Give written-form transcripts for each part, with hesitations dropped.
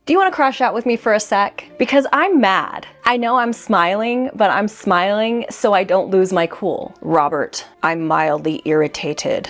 Do you want to crash out with me for a sec? Because I'm mad. I know I'm smiling, but I'm smiling so I don't lose my cool. Robert, I'm mildly irritated.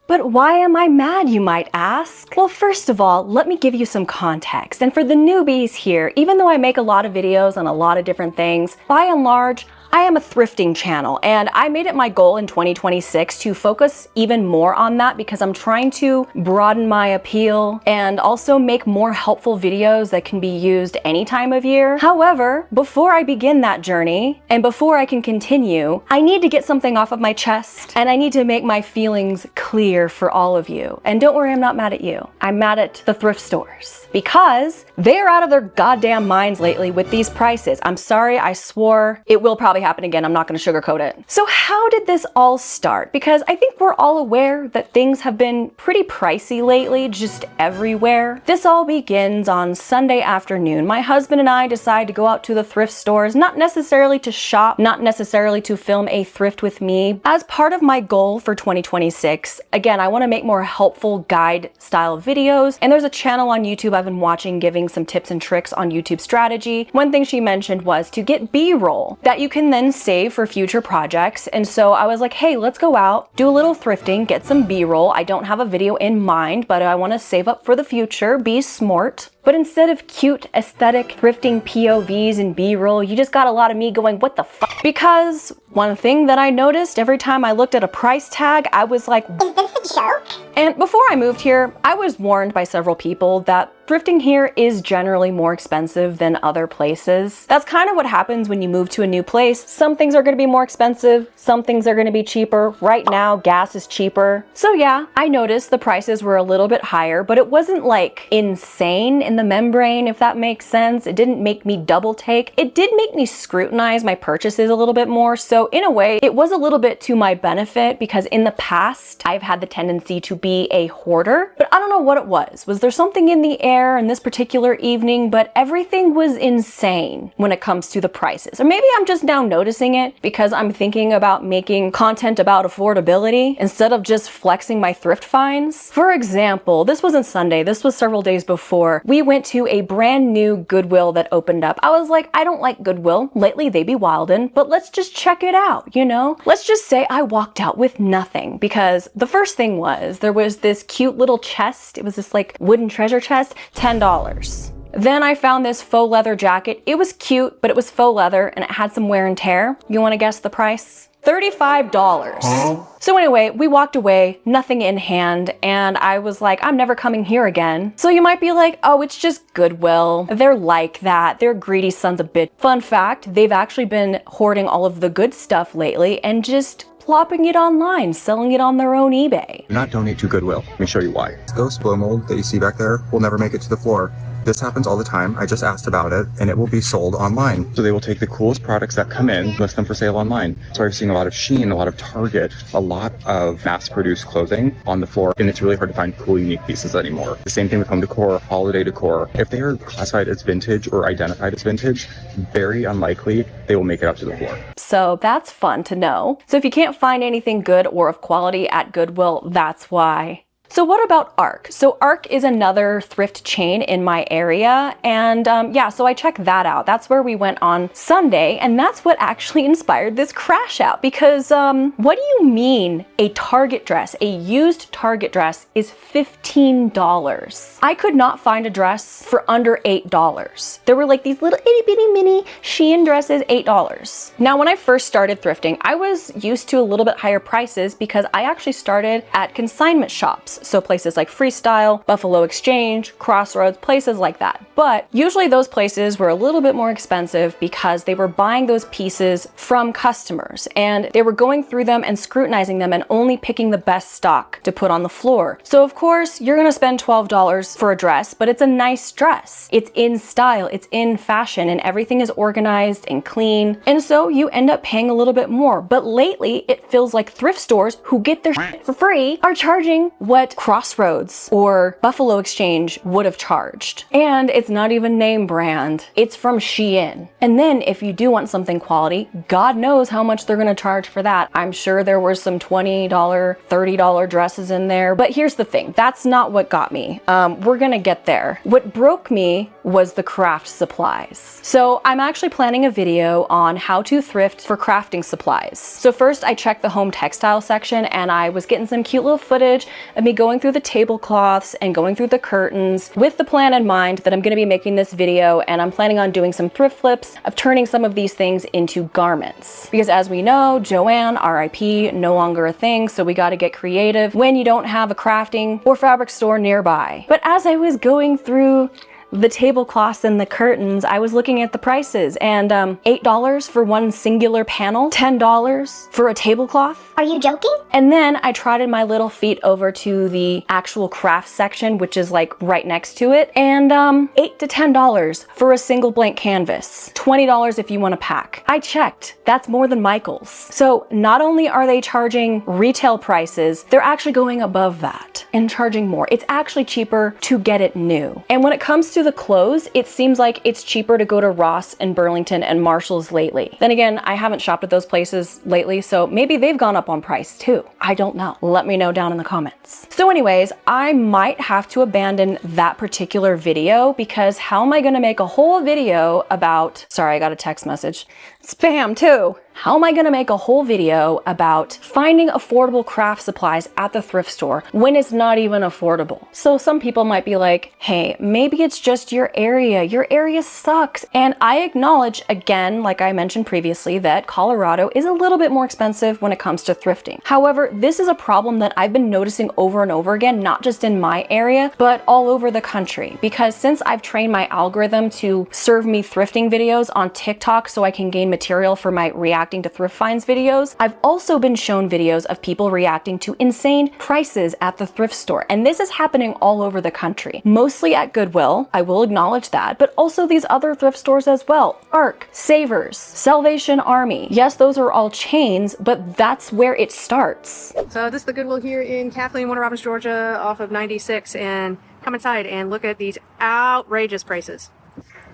But why am I mad, you might ask? Well, first of all, let me give you some context. And for the newbies here, even though I make a lot of videos on a lot of different things, by and large, I am a thrifting channel, and I made it my goal in 2026 to focus even more on that because I'm trying to broaden my appeal and also make more helpful videos that can be used any time of year. However, before I begin that journey and before I can continue, I need to get something off of my chest and I need to make my feelings clear for all of you. And don't worry, I'm not mad at you. I'm mad at the thrift stores because they're out of their goddamn minds lately with these prices. I'm sorry, I swore. It will probably happen again. I'm not going to sugarcoat it. So how did this all start? Because I think we're all aware that things have been pretty pricey lately, just everywhere. This all begins on Sunday afternoon. My husband and I decide to go out to the thrift stores, not necessarily to shop, not necessarily to film a thrift with me. As part of my goal for 2026, again, I want to make more helpful guide style videos. And there's a channel on YouTube I've been watching giving some tips and tricks on YouTube strategy. One thing she mentioned was to get B-roll that you can then save for future projects. And so I was like, hey, let's go out, do a little thrifting, get some B-roll. I don't have a video in mind, but I want to save up for the future, be smart. But instead of cute, aesthetic, thrifting POVs and B-roll, you just got a lot of me going, what the fuck? Because one thing that I noticed every time I looked at a price tag, I was like, is this a joke? And before I moved here, I was warned by several people that thrifting here is generally more expensive than other places. That's kind of what happens when you move to a new place. Some things are going to be more expensive, some things are going to be cheaper. Right now, gas is cheaper. So yeah, I noticed the prices were a little bit higher, but it wasn't like insane in the membrane, if that makes sense. It didn't make me double take. It did make me scrutinize my purchases a little bit more. So in a way, it was a little bit to my benefit because in the past, I've had the tendency to be a hoarder, but I don't know what it was. Was there something in the air in this particular evening? But everything was insane when it comes to the prices. Or maybe I'm just now noticing it because I'm thinking about making content about affordability instead of just flexing my thrift finds. For example, this wasn't Sunday, this was several days before. We went to a brand new Goodwill that opened up. I was like, I don't like Goodwill. Lately they be wildin', but let's just check it out, you know? Let's just say I walked out with nothing because the first thing was there was this cute little chest. It was this like wooden treasure chest, $10. Then I found this faux leather jacket. It was cute, but it was faux leather and it had some wear and tear. You want to guess the price? $35. So anyway, we walked away, nothing in hand, and I was like, I'm never coming here again. So you might be like, oh, it's just Goodwill. They're like that. They're greedy sons of bitch. Fun fact, they've actually been hoarding all of the good stuff lately and just plopping it online, selling it on their own eBay. Do not donate to Goodwill. Let me show you why. This ghost blow mold that you see back there will never make it to the floor. This happens all the time. I just asked about it and it will be sold online. So they will take the coolest products that come in, list them for sale online. So I'm seeing a lot of Shein, a lot of Target, a lot of mass-produced clothing on the floor, and it's really hard to find cool, unique pieces anymore. The same thing with home decor, holiday decor. If they are classified as vintage or identified as vintage, very unlikely they will make it up to the floor. So that's fun to know. So if you can't find anything good or of quality at Goodwill, that's why. So what about ARC? So ARC is another thrift chain in my area, and yeah, so I checked that out. That's where we went on Sunday, and that's what actually inspired this crash out, because what do you mean a Target dress, a used Target dress is $15? I could not find a dress for under $8. There were like these little itty bitty mini Shein dresses, $8. Now when I first started thrifting, I was used to a little bit higher prices because I actually started at consignment shops. So places like Freestyle, Buffalo Exchange, Crossroads, places like that. But usually those places were a little bit more expensive because they were buying those pieces from customers and they were going through them and scrutinizing them and only picking the best stock to put on the floor. So of course you're gonna spend $12 for a dress, but it's a nice dress. It's in style, it's in fashion, and everything is organized and clean. And so you end up paying a little bit more. But lately it feels like thrift stores who get their shit for free are charging what what Crossroads or Buffalo Exchange would have charged. And it's not even name brand. It's from Shein. And then if you do want something quality, God knows how much they're gonna charge for that. I'm sure there were some $20, $30 dresses in there. But here's the thing, that's not what got me. We're gonna get there. What broke me was the craft supplies. So I'm actually planning a video on how to thrift for crafting supplies. So first I checked the home textile section and I was getting some cute little footage of me going through the tablecloths and going through the curtains with the plan in mind that I'm gonna be making this video, and I'm planning on doing some thrift flips of turning some of these things into garments. Because as we know, Joanne, RIP, no longer a thing, so we gotta get creative when you don't have a crafting or fabric store nearby. But as I was going through the tablecloths and the curtains, I was looking at the prices, and $8 for one singular panel, $10 for a tablecloth. Are you joking? And then I trotted my little feet over to the actual craft section, which is like right next to it, and $8 to $10 for a single blank canvas, $20 if you want a pack. I checked, that's more than Michael's. So not only are they charging retail prices, they're actually going above that and charging more. It's actually cheaper to get it new. And when it comes to the clothes, it seems like it's cheaper to go to Ross and Burlington and Marshall's lately. Then again, I haven't shopped at those places lately, so maybe they've gone up on price too. I don't know. Let me know down in the comments. So anyways, I might have to abandon that particular video because how am I gonna make a whole video about, sorry, I got a text message. Spam too. How am I gonna make a whole video about finding affordable craft supplies at the thrift store when it's not even affordable? So some people might be like, hey, maybe it's just your area. Your area sucks. And I acknowledge, again, like I mentioned previously, that Colorado is a little bit more expensive when it comes to thrifting. However, this is a problem that I've been noticing over and over again, not just in my area, but all over the country. Because since I've trained my algorithm to serve me thrifting videos on TikTok so I can gain material for my reacting to thrift finds videos, I've also been shown videos of people reacting to insane prices at the thrift store. And this is happening all over the country, mostly at Goodwill, I will acknowledge that, but also these other thrift stores as well. ARC, Savers, Salvation Army. Yes, those are all chains, but that's where it starts. So this is the Goodwill here in Kathleen, Warner Robins, Georgia, off of 96, and come inside and look at these outrageous prices.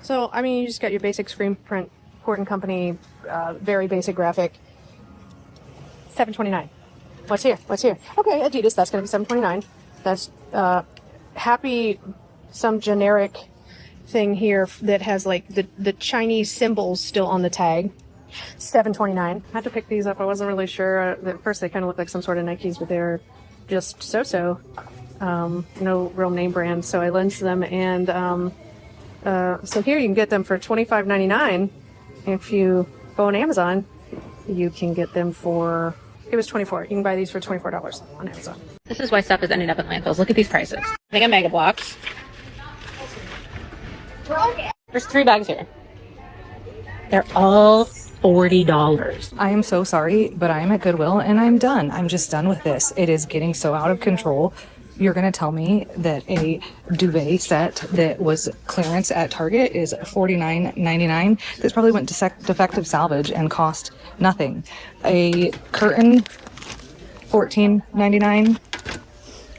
So, I mean, you just got your basic screen print, Port & Company, very basic graphic, $7.29. What's here? What's here? Okay, Adidas, that's going to be $7.29. That's Happy, some generic thing here that has like the Chinese symbols still on the tag. $7.29. I had to pick these up. I wasn't really sure. At first they kind of looked like some sort of Nikes, but they're just so-so. No real name brand. So I lensed them, and so here you can get them for $25.99. If you go on Amazon, you can get them for, it was $24. You can buy these for $24 on Amazon. This is why stuff is ending up in landfills. Look at these prices. They got mega blocks. There's 3 bags here. They're all $40. I am so sorry, but I am at Goodwill and I'm done. I'm just done with this. It is getting so out of control. You're going to tell me that a duvet set that was clearance at Target is $49.99. This probably went to defective salvage and cost nothing. A curtain, $14.99.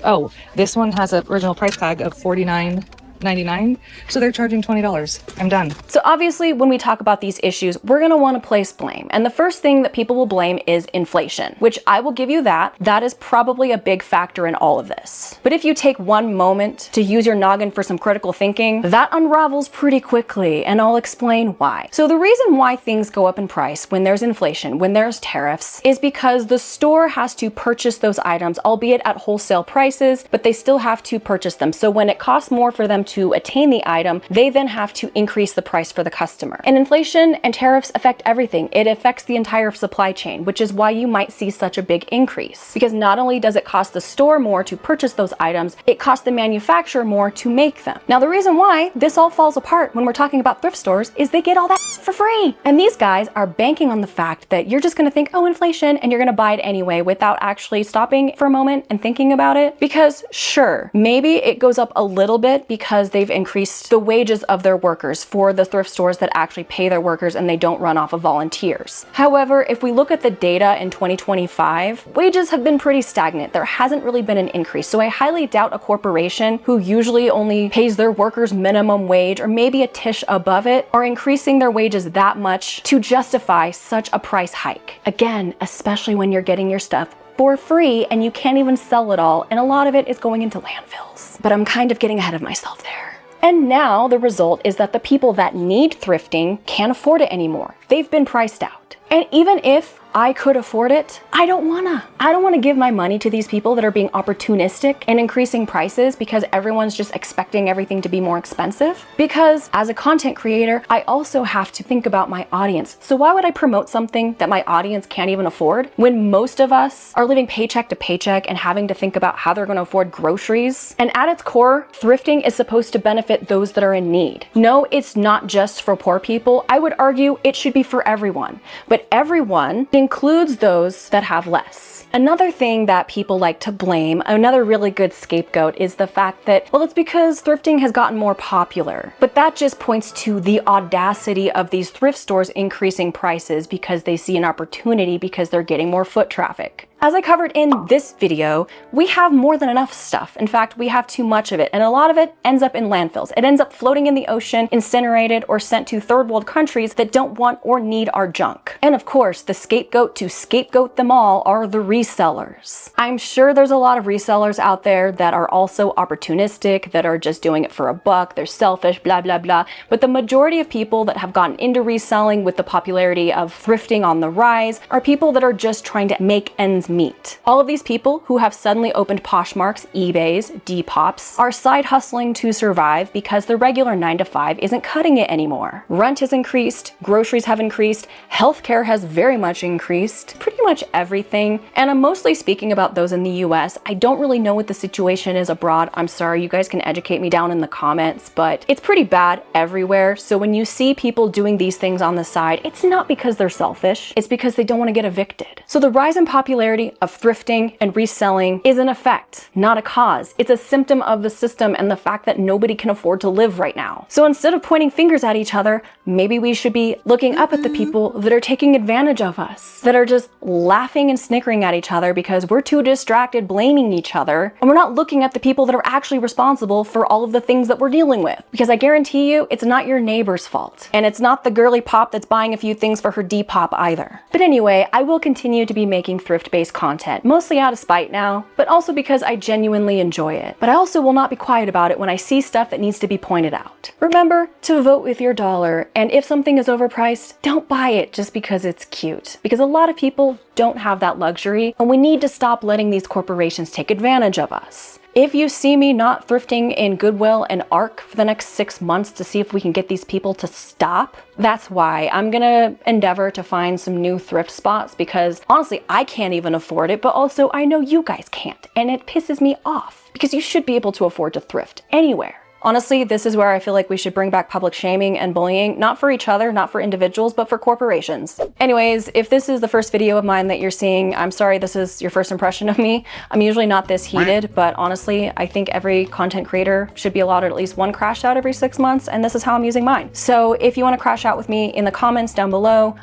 Oh, this one has an original price tag of $49.99, so they're charging $20. I'm done. So obviously when we talk about these issues, we're gonna wanna place blame. And the first thing that people will blame is inflation, which I will give you that. That is probably a big factor in all of this. But if you take one moment to use your noggin for some critical thinking, that unravels pretty quickly, and I'll explain why. So the reason why things go up in price when there's inflation, when there's tariffs, is because the store has to purchase those items, albeit at wholesale prices, but they still have to purchase them. So when it costs more for them to attain the item, they then have to increase the price for the customer. And inflation and tariffs affect everything. It affects the entire supply chain, which is why you might see such a big increase. Because not only does it cost the store more to purchase those items, it costs the manufacturer more to make them. Now, the reason why this all falls apart when we're talking about thrift stores is they get all that for free. And these guys are banking on the fact that you're just gonna think, oh, inflation, and you're gonna buy it anyway without actually stopping for a moment and thinking about it. Because sure, maybe it goes up a little bit because because they've increased the wages of their workers for the thrift stores that actually pay their workers and they don't run off of volunteers. However, if we look at the data in 2025, wages have been pretty stagnant. There hasn't really been an increase. So I highly doubt a corporation who usually only pays their workers minimum wage or maybe a tish above it are increasing their wages that much to justify such a price hike. Again, especially when you're getting your stuff for free and you can't even sell it all, and a lot of it is going into landfills. But I'm kind of getting ahead of myself there. And now the result is that the people that need thrifting can't afford it anymore. They've been priced out. And even if I could afford it, I don't wanna give my money to these people that are being opportunistic and increasing prices because everyone's just expecting everything to be more expensive. Because as a content creator, I also have to think about my audience. So why would I promote something that my audience can't even afford when most of us are living paycheck to paycheck and having to think about how they're gonna afford groceries? And at its core, thrifting is supposed to benefit those that are in need. No, it's not just for poor people. I would argue it should be for everyone, but everyone includes those that have less. Another thing that people like to blame, another really good scapegoat, is the fact that, well, it's because thrifting has gotten more popular. But that just points to the audacity of these thrift stores increasing prices because they see an opportunity because they're getting more foot traffic. As I covered in this video, we have more than enough stuff. In fact, we have too much of it, and a lot of it ends up in landfills. It ends up floating in the ocean, incinerated, or sent to third world countries that don't want or need our junk. And of course, the scapegoat to scapegoat them all are the resellers. I'm sure there's a lot of resellers out there that are also opportunistic, that are just doing it for a buck, they're selfish, blah, blah, blah. But the majority of people that have gotten into reselling with the popularity of thrifting on the rise are people that are just trying to make ends meet. All of these people who have suddenly opened Poshmarks, eBays, Depop's are side hustling to survive because the regular 9-to-5 isn't cutting it anymore. Rent has increased, groceries have increased, healthcare has very much increased, pretty much everything. And I'm mostly speaking about those in the US. I don't really know what the situation is abroad. I'm sorry, you guys can educate me down in the comments, but it's pretty bad everywhere. So when you see people doing these things on the side, it's not because they're selfish, it's because they don't want to get evicted. So the rise in popularity of thrifting and reselling is an effect, not a cause. It's a symptom of the system and the fact that nobody can afford to live right now. So instead of pointing fingers at each other, maybe we should be looking up at the people that are taking advantage of us, that are just laughing and snickering at each other because we're too distracted blaming each other, and we're not looking at the people that are actually responsible for all of the things that we're dealing with. Because I guarantee you, it's not your neighbor's fault. And it's not the girly pop that's buying a few things for her Depop either. But anyway, I will continue to be making thrift-based content, mostly out of spite now, but also because I genuinely enjoy it. But I also will not be quiet about it when I see stuff that needs to be pointed out. Remember to vote with your dollar, and if something is overpriced, don't buy it just because it's cute. Because a lot of people don't have that luxury, and we need to stop letting these corporations take advantage of us. If you see me not thrifting in Goodwill and ARC for the next 6 months to see if we can get these people to stop, that's why. I'm gonna endeavor to find some new thrift spots because honestly, I can't even afford it, but also I know you guys can't, and it pisses me off because you should be able to afford to thrift anywhere. Honestly, this is where I feel like we should bring back public shaming and bullying, not for each other, not for individuals, but for corporations. Anyways, if this is the first video of mine that you're seeing, I'm sorry this is your first impression of me. I'm usually not this heated, but honestly, I think every content creator should be allotted at least one crash out every 6 months, and this is how I'm using mine. So if you want to crash out with me in the comments down below,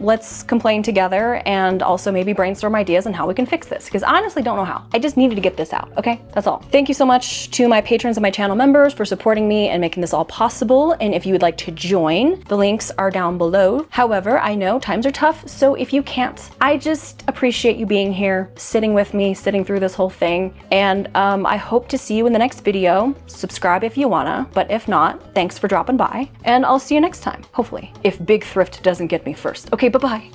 let's complain together and also maybe brainstorm ideas on how we can fix this, because I honestly don't know how. I just needed to get this out, okay? That's all. Thank you so much to my patrons and my channel members for supporting me and making this all possible. And if you would like to join, the links are down below. However, I know times are tough, so if you can't, I just appreciate you being here, sitting with me, sitting through this whole thing. And I hope to see you in the next video. Subscribe if you wanna, but if not, thanks for dropping by. And I'll see you next time, hopefully, if big thrift doesn't get me first. Okay, bye-bye.